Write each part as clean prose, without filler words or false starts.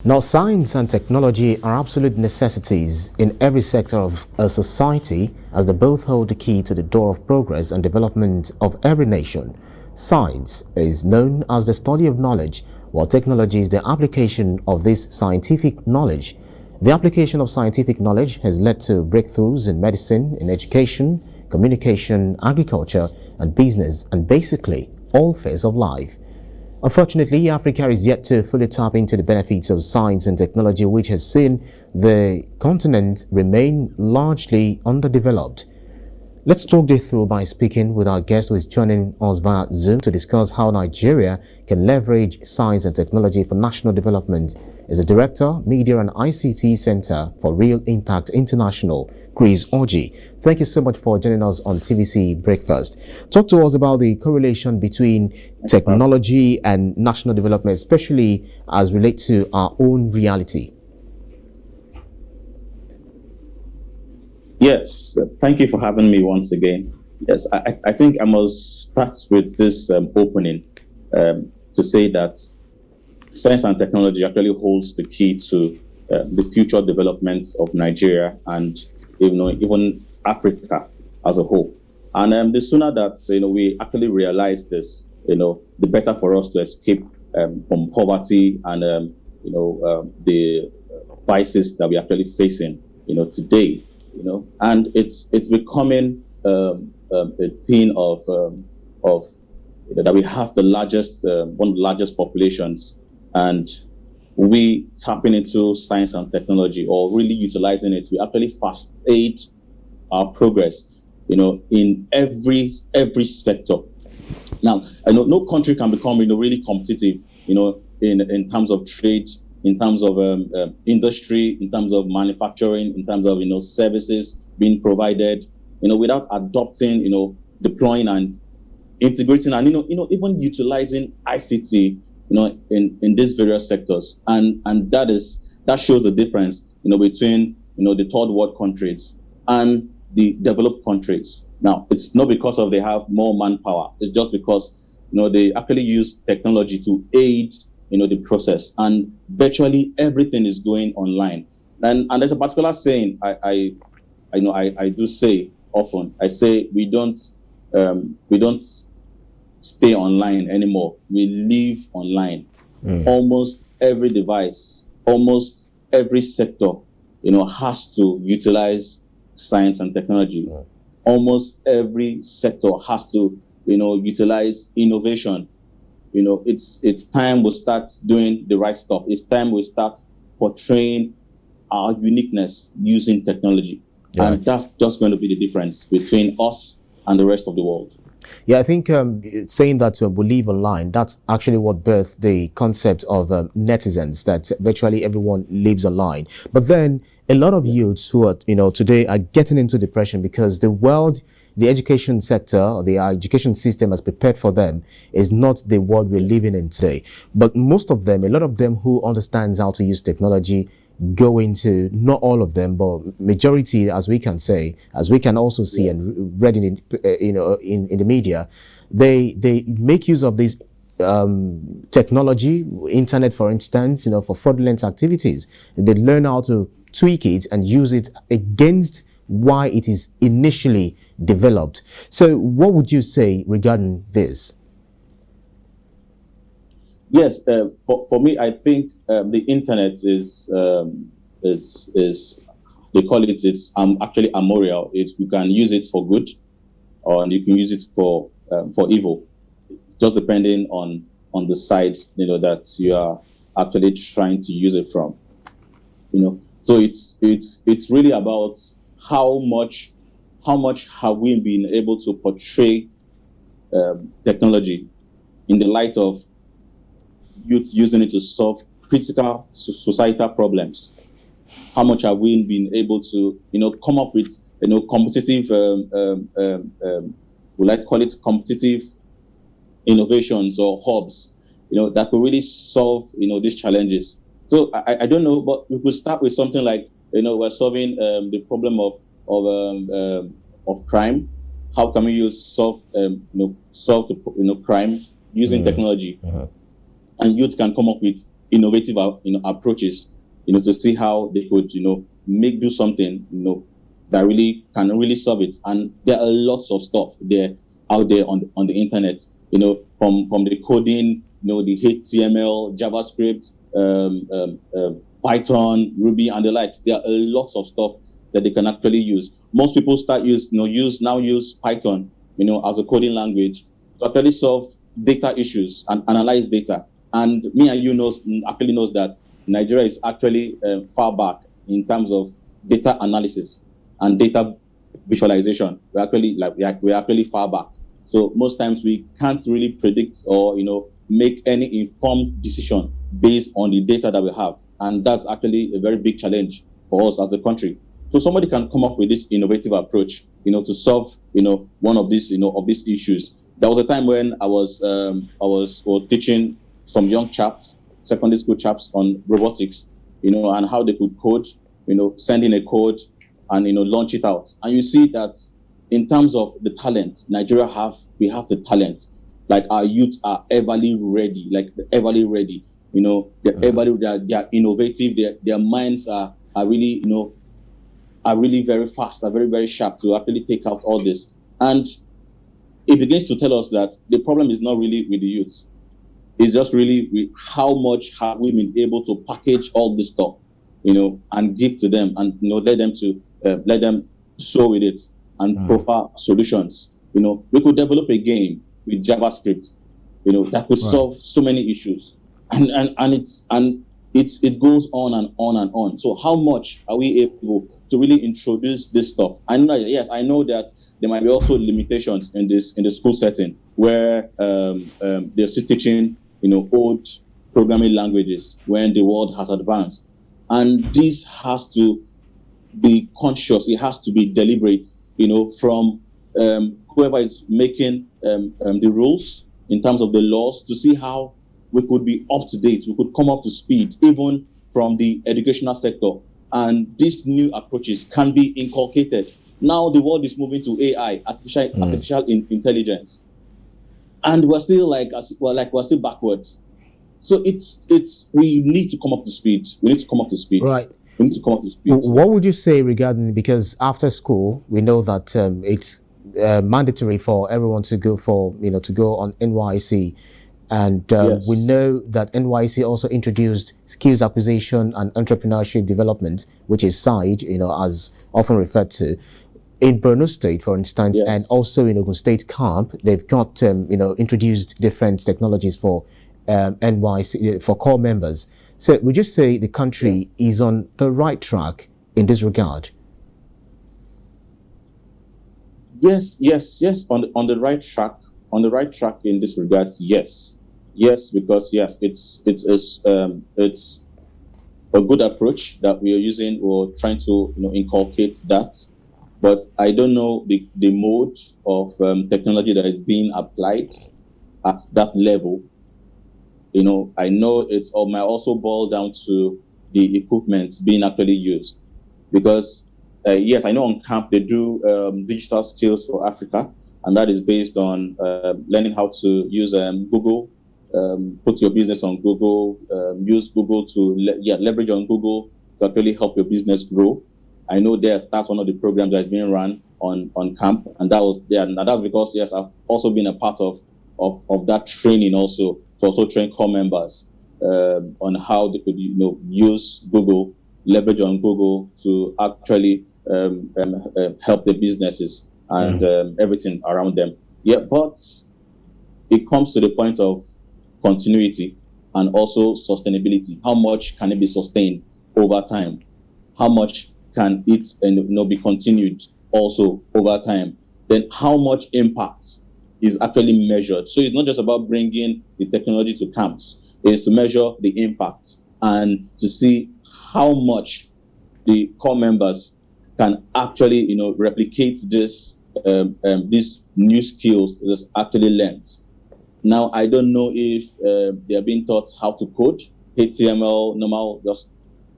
Now, science and technology are absolute necessities in every sector of a society as they both hold the key to the door of progress and development of every nation. Science is known as the study of knowledge, while technology is the application of this scientific knowledge. The application of scientific knowledge has led to breakthroughs in medicine, in education, communication, agriculture, and business, and basically all phases of life. Unfortunately, Africa is yet to fully tap into the benefits of science and technology, which has seen the continent remain largely underdeveloped. Let's talk this through by speaking with our guest who is joining us via Zoom to discuss how Nigeria can leverage science and technology for national development. Is the Director, Media and ICT Center for Real Impact International, Chris Orji. Thank you so much for joining us on TVC Breakfast. Talk to us about the correlation between technology and national development, especially as relates to our own reality. Yes, thank you for having me once again. Yes, I think I must start with this opening to say that science and technology actually holds the key to the future development of Nigeria and even Africa as a whole. And the sooner that we actually realize this, the better for us to escape from poverty and the vices that we're actually facing, today. And it's becoming a thing of that we have the largest one of the largest populations, and we tapping into science and technology or really utilizing it, we actually fast aid our progress, in every sector. Now, I know no country can become really competitive, in terms of trade, in terms of industry, in terms of manufacturing, in terms of services being provided, without adopting, deploying and integrating and even utilizing ICT, in these various sectors, and that shows the difference, between the third world countries and the developed countries. Now, it's not because they have more manpower; it's just because they actually use technology to aid the process, and virtually everything is going online. And there's a particular saying I do say often. I say we don't stay online anymore. We live online. Almost every device, almost every sector, has to utilize science and technology. Almost every sector has to, utilize innovation. It's time we start doing the right stuff. It's time we start portraying our uniqueness using technology. Yeah. And that's just going to be the difference between us and the rest of the world. Yeah, I think saying that we live online, that's actually what birthed the concept of netizens, that virtually everyone lives online. But then a lot of youths who are, today are getting into depression because the education sector or the education system has prepared for them is not the world we're living in today. But most of them, a lot of them who understands how to use technology go into, not all of them, but majority, as we can say, as we can also see and read in the media, they make use of this technology, internet, for instance, for fraudulent activities. They learn how to tweak it and use it against why it is initially developed. So what would you say regarding this? Yes, for me, I think the internet is they call it, it's actually amoral. You can use it for good, or you can use it for evil, just depending on the sides that you are actually trying to use it from. So it's really about how much have we been able to portray technology in the light of youth using it to solve critical societal problems. How much have we been able to come up with competitive will I call it competitive innovations or hubs that could really solve these challenges. So I don't know, but we could start with something like we're solving the problem of crime. How can we solve the crime using technology? And youth can come up with innovative, approaches, to see how they could, do something, that really can really solve it. And there are lots of stuff there out there on the internet, from the coding, the HTML, JavaScript, Python, Ruby, and the likes. There are a lot of stuff that they can actually use. Most people use Python, as a coding language to actually solve data issues and analyze data. And me and you knows that Nigeria is actually far back in terms of data analysis and data visualization. We're actually far back. So most times we can't really predict or make any informed decision based on the data that we have, and that's actually a very big challenge for us as a country. So somebody can come up with this innovative approach, to solve one of these issues. There was a time when I was teaching some young chaps, secondary school chaps, on robotics, and how they could code, send in a code and launch it out. And you see that in terms of the talent, we have the talent. Like our youths are everly ready, they're innovative, their minds are really, are really very fast, are very, very sharp to actually take out all this. And it begins to tell us that the problem is not really with the youths. It's just really with how much have we been able to package all this stuff, and give to them, and let them sew with it and profile solutions. We could develop a game with JavaScript, that could solve so many issues, and it goes on and on and on. So how much are we able to really introduce this stuff? I know that there might be also limitations in the school setting where they're still teaching old programming languages when the world has advanced, and this has to be conscious. It has to be deliberate, from whoever is making the rules in terms of the laws, to see how we could be up to date, we could come up to speed, even from the educational sector. And these new approaches can be inculcated. Now the world is moving to AI, artificial intelligence, and we're still we're still backwards. So we need to come up to speed. We need to come up to speed. Right. We need to come up to speed. What would you say regarding, because after school we know that it's mandatory for everyone to go on NYSC, and Yes. we know that NYSC also introduced skills acquisition and entrepreneurship development, which is SIDE, as often referred to. In Borno State, for instance, Yes. and also in Ogun State camp, they've got introduced different technologies for NYSC for core members. So would you say the country is on the right track in this regard? Yes. On the right track. On the right track in this regards, yes, because it's a good approach that we are using. We're trying to inculcate that, but I don't know the mode of technology that is being applied at that level. I know it might also boil down to the equipment being actually used, because yes, I know on camp they do digital skills for Africa, and that is based on learning how to use Google, put your business on Google, use Google to leverage on Google to actually help your business grow. I know that's one of the programs that's being run on camp, and that's because yes, I've also been a part of that training also, to also train core members on how they could use Google, leverage on Google to actually help the businesses and everything around them. Yeah, but it comes to the point of continuity and also sustainability. How much can it be sustained over time? How much can it be continued also over time? Then how much impact is actually measured? So it's not just about bringing the technology to camps. It's to measure the impact and to see how much the core members can actually replicate this these new skills that's actually learned. Now, I don't know if they are being taught how to code HTML, normal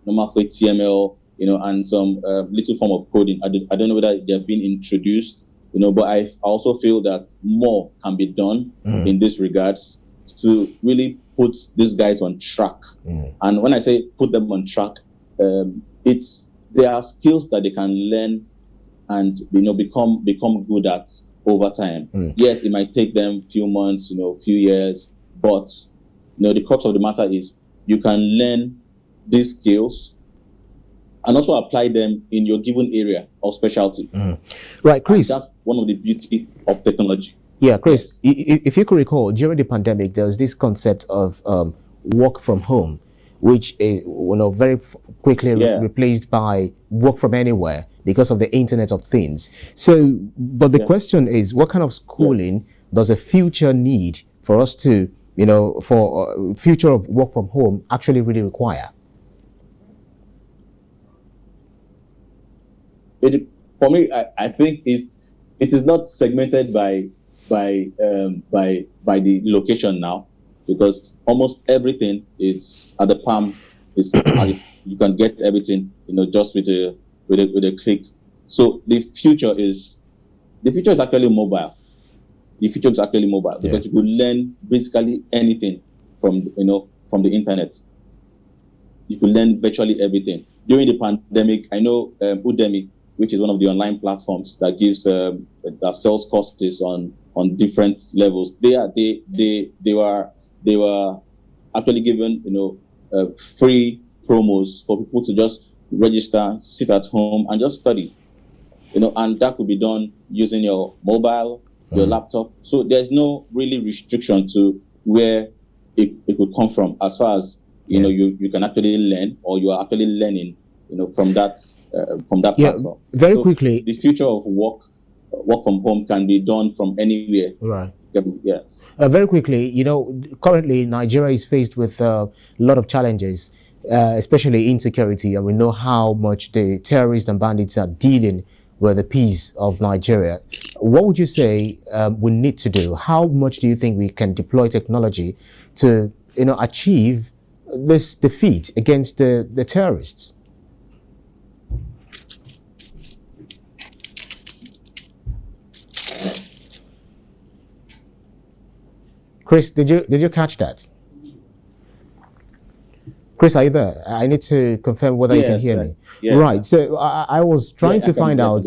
HTML, and some little form of coding. I don't know whether they have been introduced, but I also feel that more can be done in this regards to really put these guys on track. And when I say put them on track, there are skills that they can learn and become good at over time. Yes, it might take them few months, few years, but the crux of the matter is you can learn these skills and also apply them in your given area of specialty. Right, Chris. And that's one of the beauty of technology. Yeah, Chris, yes. If you could recall, during the pandemic, there was this concept of work from home, which is very quickly replaced by work from anywhere because of the Internet of Things. So, but the question is, what kind of schooling does a future need for us to, for future of work from home actually really require? For me, I think it is not segmented by the location now, because almost everything is at the palm. You can get everything, just with a click. So the future is actually mobile. The future is actually mobile because you could learn basically anything from the internet. You could learn virtually everything. During the pandemic, I know Udemy, which is one of the online platforms that gives that sells courses on different levels. They were actually given free promos for people to just register, sit at home, and just study. And that could be done using your mobile, your laptop. So there's no really restriction to where it could come from, as far as you can actually learn, or you are actually learning from that platform. Very quickly, the future of work from home can be done from anywhere. Right. Yes. Very quickly, currently Nigeria is faced with a lot of challenges, especially insecurity, and we know how much the terrorists and bandits are dealing with the peace of Nigeria. What would you say we need to do? How much do you think we can deploy technology to achieve this defeat against the terrorists? Chris, did you catch that? Chris, are you there? I need to confirm whether you can hear me. Yes, right. So I was trying to find out.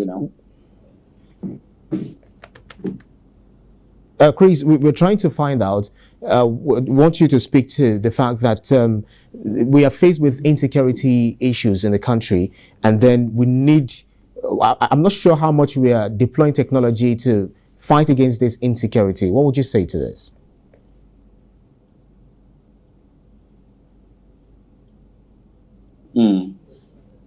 Chris, we're trying to find out. Want you to speak to the fact that we are faced with insecurity issues in the country, and then we need. I'm not sure how much we are deploying technology to fight against this insecurity. What would you say to this?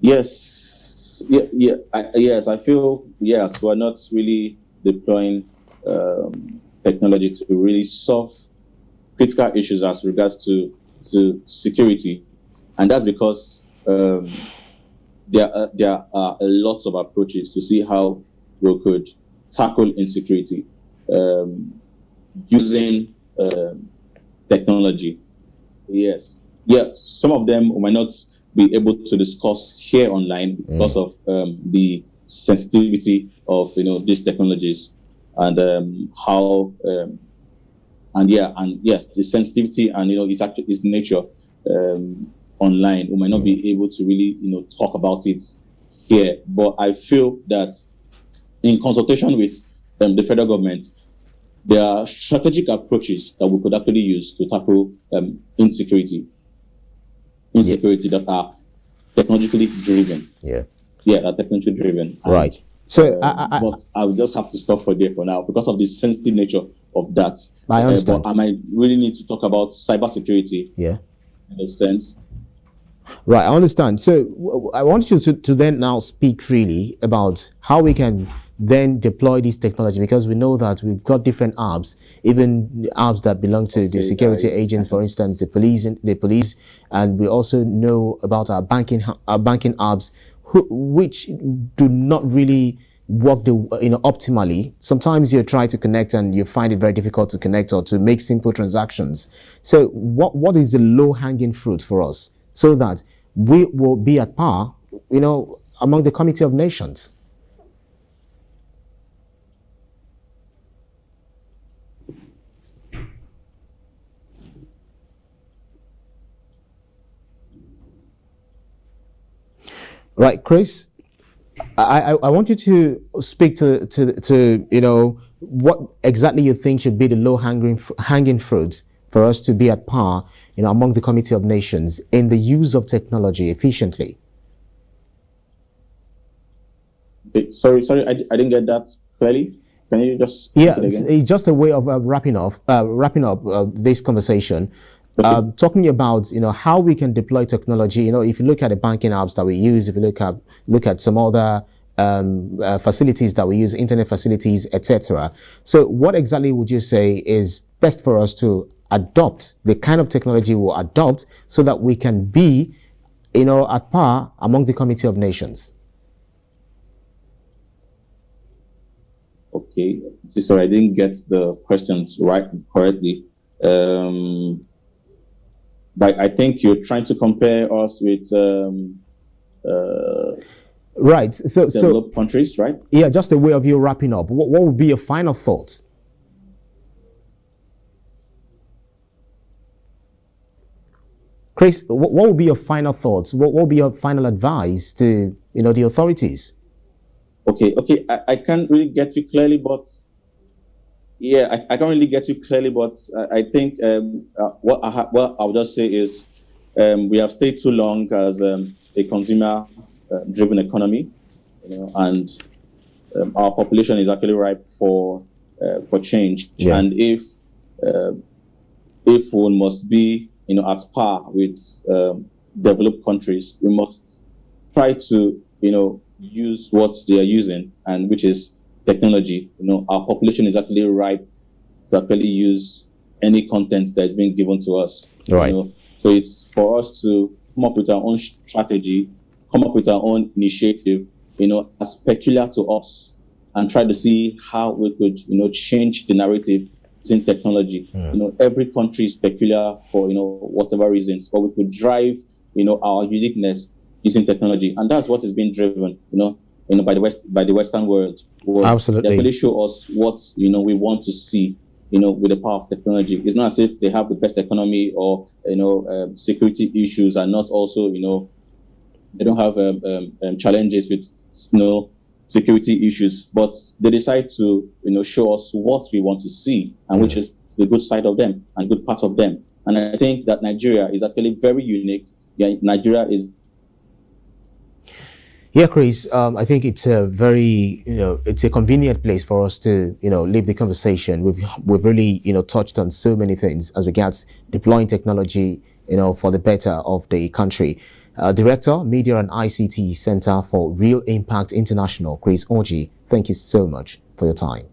Yes. Yes. I feel we're not really deploying technology to really solve critical issues as regards to security, and that's because there are a lot of approaches to see how we could tackle insecurity using technology. Yes. Some of them we might not be able to discuss here online because of the sensitivity of these technologies, and how the sensitivity and its nature online. We might not be able to really talk about it here, but I feel that in consultation with the federal government, there are strategic approaches that we could actually use to tackle insecurity that are technologically driven. Are technologically driven. Right. So but I will just have to stop for now because of the sensitive nature of that. I understand. But I might really need to talk about cybersecurity. Yeah. In a sense. Right, I understand. So I want you to then now speak freely about how we can then deploy this technology, because we know that we've got different apps, even apps that belong to the security agents, for instance, the police, and we also know about our banking apps, which do not really work optimally. Sometimes you try to connect and you find it very difficult to connect or to make simple transactions. So what is the low-hanging fruit for us so that we will be at par, among the Committee of Nations? Right, Chris. I want you to speak to what exactly you think should be the low hanging fruit for us to be at par among the Committee of Nations in the use of technology efficiently. Sorry, I didn't get that clearly. Can you just Yeah, it's just a way of wrapping up this conversation. Okay. Talking about how we can deploy technology. If you look at the banking apps that we use, if you look at some other facilities that we use, internet facilities, etc. So, what exactly would you say is best for us to adopt? The kind of technology we'll adopt so that we can be, at par among the Committee of Nations. Okay, sorry, I didn't get the questions right correctly. But I think you're trying to compare us with right. So developed countries, right? Yeah, just a way of you wrapping up. What would be your final thoughts? Chris, what would be your final thoughts? What would be your final advice to the authorities? Okay. I can't really get you clearly, but yeah, I can't really get you clearly, but I think what I'll just say is we have stayed too long as a consumer-driven economy, and our population is actually ripe for change. Yeah. And if one must be at par with developed countries, we must try to use what they are using, and which is technology. Our population is actually ripe to actually use any content that is being given to us. Right. So it's for us to come up with our own strategy, come up with our own initiative, as peculiar to us, and try to see how we could, change the narrative in technology. Every country is peculiar for, whatever reasons, but we could drive, our uniqueness using technology, and that's what is being driven, by the Western world. Absolutely. They really show us what we want to see, with the power of technology. It's not as if they have the best economy or security issues are not also they don't have challenges with security issues, but they decide to show us what we want to see, and which is the good side of them and good part of them. And I think that Nigeria is actually very unique. Yeah, Nigeria is. Yeah, Chris, I think it's a very, it's a convenient place for us to, leave the conversation. We've really, touched on so many things as regards deploying technology, for the better of the country. Director, Media and ICT Center for Real Impact International, Chris Orji, thank you so much for your time.